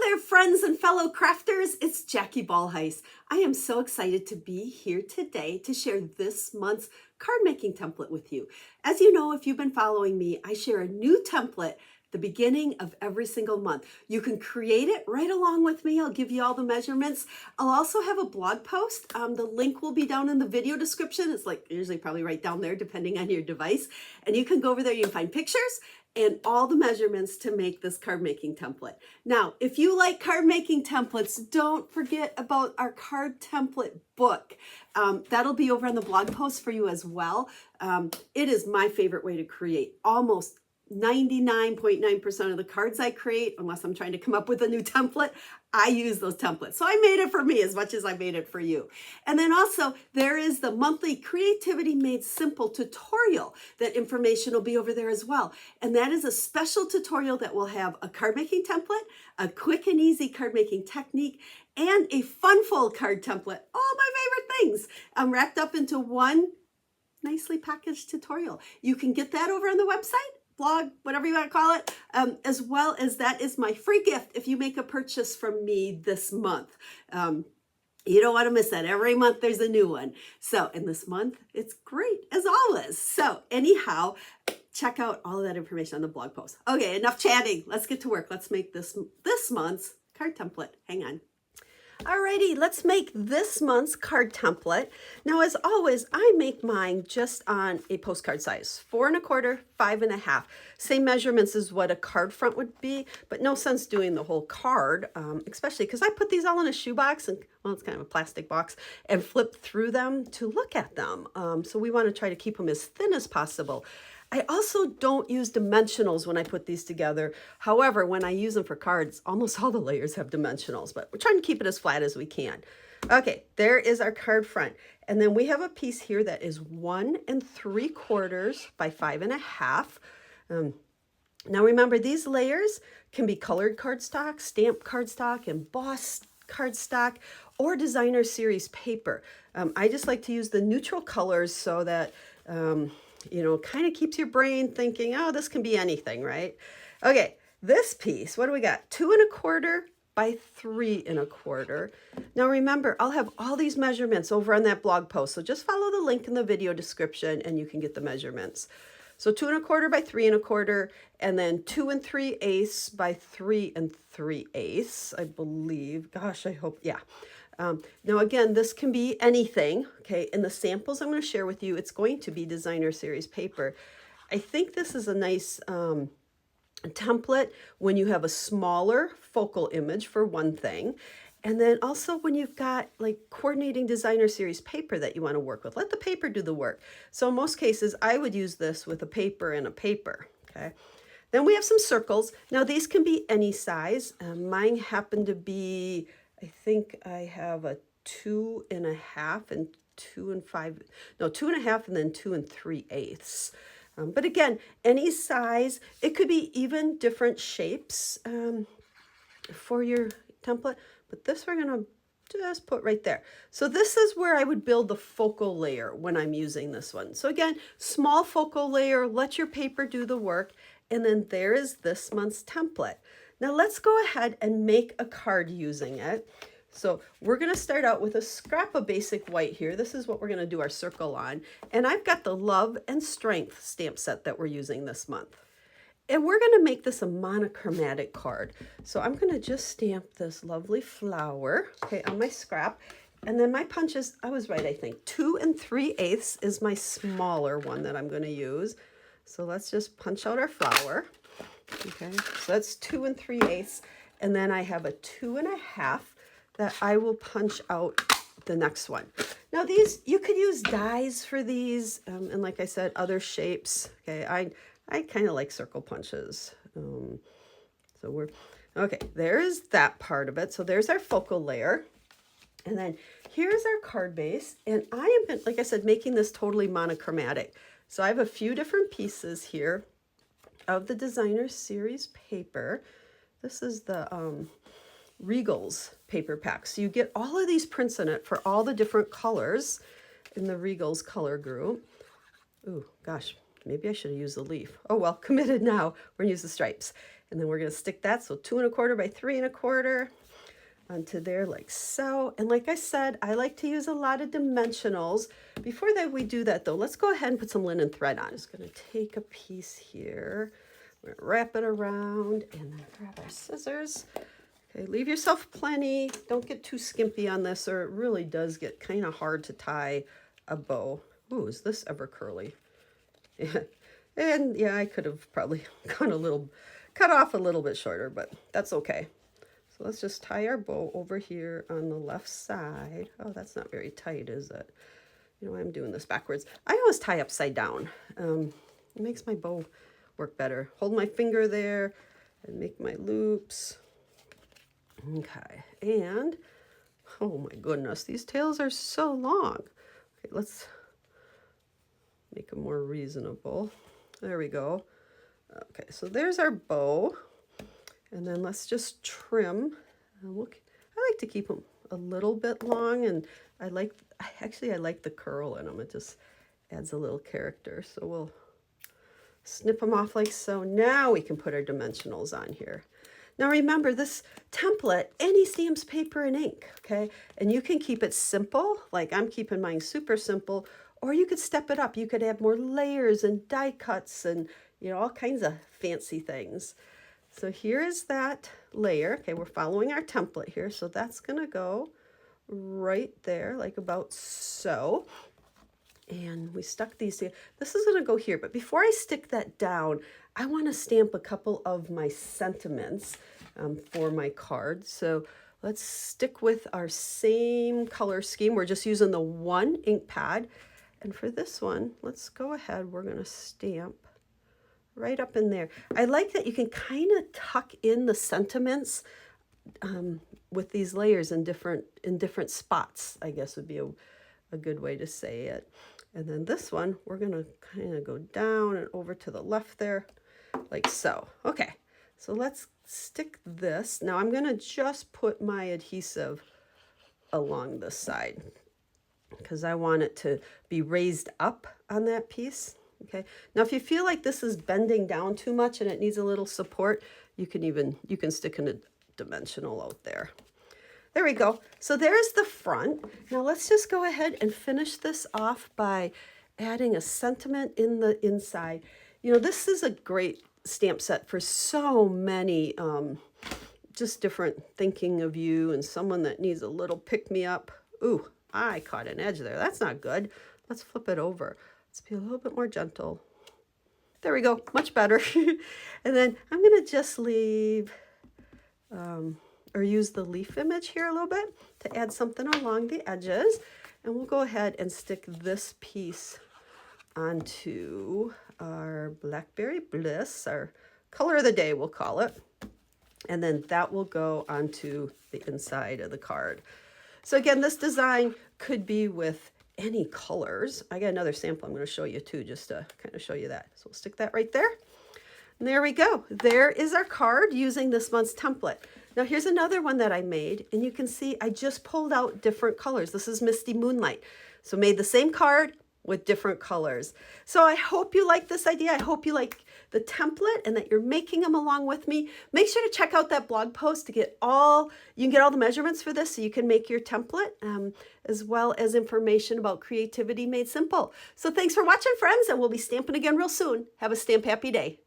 there, friends and fellow crafters. It's Jackie Ballheis. I am so excited to be here today to share this month's card making template with you. As you know, if you've been following me, I share a new template the beginning of every single month. You can create it right along with me. I'll give you all the measurements. I'll also have a blog post. The link will be down in the video description. It's like usually probably right down there depending on your device. And you can go over there, you can find pictures and all the measurements to make this card making template. Now, if you like card making templates, don't forget about our card template book. That'll be over on the blog post for you as well. It is my favorite way to create. Almost 99.9% of the cards I create, unless I'm trying to come up with a new template, I use those templates. So I made it for me as much as I made it for you. And then also there is the monthly Creativity Made Simple tutorial. That information will be over there as well. And that is a special tutorial that will have a card making template, a quick and easy card making technique, and a fun full card template. All my favorite things wrapped up into one nicely packaged tutorial. You can get that over on the website, blog, whatever you want to call it, as well as that is my free gift if you make a purchase from me this month. You don't want to miss that. Every month there's a new one. So, and this month it's great as always. So anyhow, check out all of that information on the blog post. Okay, enough chatting. Let's get to work. Let's make this month's card template. Hang on. Alrighty, let's make this month's card template. Now, as always, I make mine just on a postcard size, 4 1/4, 5 1/2. Same measurements as what a card front would be, but no sense doing the whole card, especially because I put these all in a shoebox, and well, it's kind of a plastic box, and flip through them to look at them. So we want to try to keep them as thin as possible. I also don't use dimensionals when I put these together. However, when I use them for cards, almost all the layers have dimensionals, but we're trying to keep it as flat as we can. Okay, there is our card front. And then we have a piece here that is 1 3/4 by 5 1/2. Now remember, these layers can be colored cardstock, stamped cardstock, embossed cardstock, or designer series paper. I just like to use the neutral colors so that kind of keeps your brain thinking, oh, this can be anything, right? Okay, this piece, what do we got? 2 1/4 by 3 1/4. Now remember, I'll have all these measurements over on that blog post, so just follow the link in the video description and you can get the measurements. So 2 1/4 by 3 1/4, and then 2 3/8 by 3 3/8, I believe. Gosh, I hope, yeah. Now again, this can be anything, okay? In the samples I'm going to share with you, it's going to be designer series paper. I think this is a nice template when you have a smaller focal image for one thing. And then also when you've got like coordinating designer series paper that you want to work with, let the paper do the work. So in most cases, I would use this with a paper and a paper, okay? Then we have some circles. Now these can be any size. Mine happen to be, I think I have a 2 1/2 and 2 5, no, 2 1/2 and then 2 3/8. But again, any size, it could be even different shapes for your template, but this we're gonna just put right there. So this is where I would build the focal layer when I'm using this one. So again, small focal layer, let your paper do the work, and then there is this month's template. Now let's go ahead and make a card using it. So we're going to start out with a scrap of basic white here. This is what we're going to do our circle on. And I've got the Love and Strength stamp set that we're using this month. And we're going to make this a monochromatic card. So I'm going to just stamp this lovely flower, okay, on my scrap. And then my punches, I was right, I think. 2 3/8 is my smaller one that I'm going to use. So let's just punch out our flower. Okay, so that's 2 3/8, and then I have a 2 1/2 that I will punch out the next one. Now these, you could use dies for these, and like I said, other shapes. Okay, I kind of like circle punches. So we're, okay, there's that part of it. So there's our focal layer. And then here's our card base, and I am, like I said, making this totally monochromatic. So I have a few different pieces here of the designer series paper. This is the Regals paper pack. So you get all of these prints in it for all the different colors in the Regals color group. Ooh, gosh, maybe I should have used the leaf. Oh well, committed now. We're gonna use the stripes. And then we're going to stick that, so 2 1/4 by 3 1/4 onto there like so. And like I said, I like to use a lot of dimensionals. Before that we do that though, let's go ahead and put some linen thread on. I'm just going to take a piece here. We're going to wrap it around and then grab our scissors. Okay, leave yourself plenty. Don't get too skimpy on this, or it really does get kind of hard to tie a bow. Ooh, is this ever curly? Yeah. And yeah, I could have probably cut off a little bit shorter, but that's okay. So let's just tie our bow over here on the left side. Oh, that's not very tight, is it? You know, I'm doing this backwards. I always tie upside down. It makes my bow work better. Hold my finger there and make my loops. Okay, and oh my goodness, these tails are so long. Okay, let's make them more reasonable. There we go. Okay, so there's our bow. And then let's just trim. I like to keep them a little bit long, and I like the curl in them. It just adds a little character. So we'll snip them off like so. Now we can put our dimensionals on here. Now remember, this template, any stamps, paper, and ink, okay? And you can keep it simple, like I'm keeping mine super simple, or you could step it up. You could add more layers and die cuts and, you know, all kinds of fancy things. So here is that layer. Okay, we're following our template here. So that's gonna go right there, like about so. And we stuck these together. This is gonna go here, but before I stick that down, I wanna stamp a couple of my sentiments for my card. So let's stick with our same color scheme. We're just using the one ink pad. And for this one, let's go ahead, we're gonna stamp right up in there. I like that you can kind of tuck in the sentiments with these layers in different spots, I guess would be a good way to say it. And then this one, we're gonna kind of go down and over to the left there, like so. Okay, so let's stick this. Now I'm gonna just put my adhesive along this side because I want it to be raised up on that piece. Okay, now if you feel like this is bending down too much and it needs a little support, you can stick in a dimensional out there. There we go. So there's the front. Now let's just go ahead and finish this off by adding a sentiment in the inside. You know, this is a great stamp set for so many just different thinking of you and someone that needs a little pick-me-up. Ooh, I caught an edge there. That's not good. Let's flip it over. Let's be a little bit more gentle. There we go, much better. And then I'm gonna just leave, or use the leaf image here a little bit to add something along the edges. And we'll go ahead and stick this piece onto our Blackberry Bliss, our color of the day, we'll call it. And then that will go onto the inside of the card. So again, this design could be with any colors. I got another sample I'm going to show you too, just to kind of show you that. So we'll stick that right there. And there we go. There is our card using this month's template. Now here's another one that I made, and you can see I just pulled out different colors. This is Misty Moonlight. So made the same card with different colors. So I hope you like this idea. I hope you like the template and that you're making them along with me. Make sure to check out that blog post to get you can get all the measurements for this so you can make your template, as well as information about creativity made simple. So thanks for watching, friends, and we'll be stamping again real soon. Have a stamp happy day.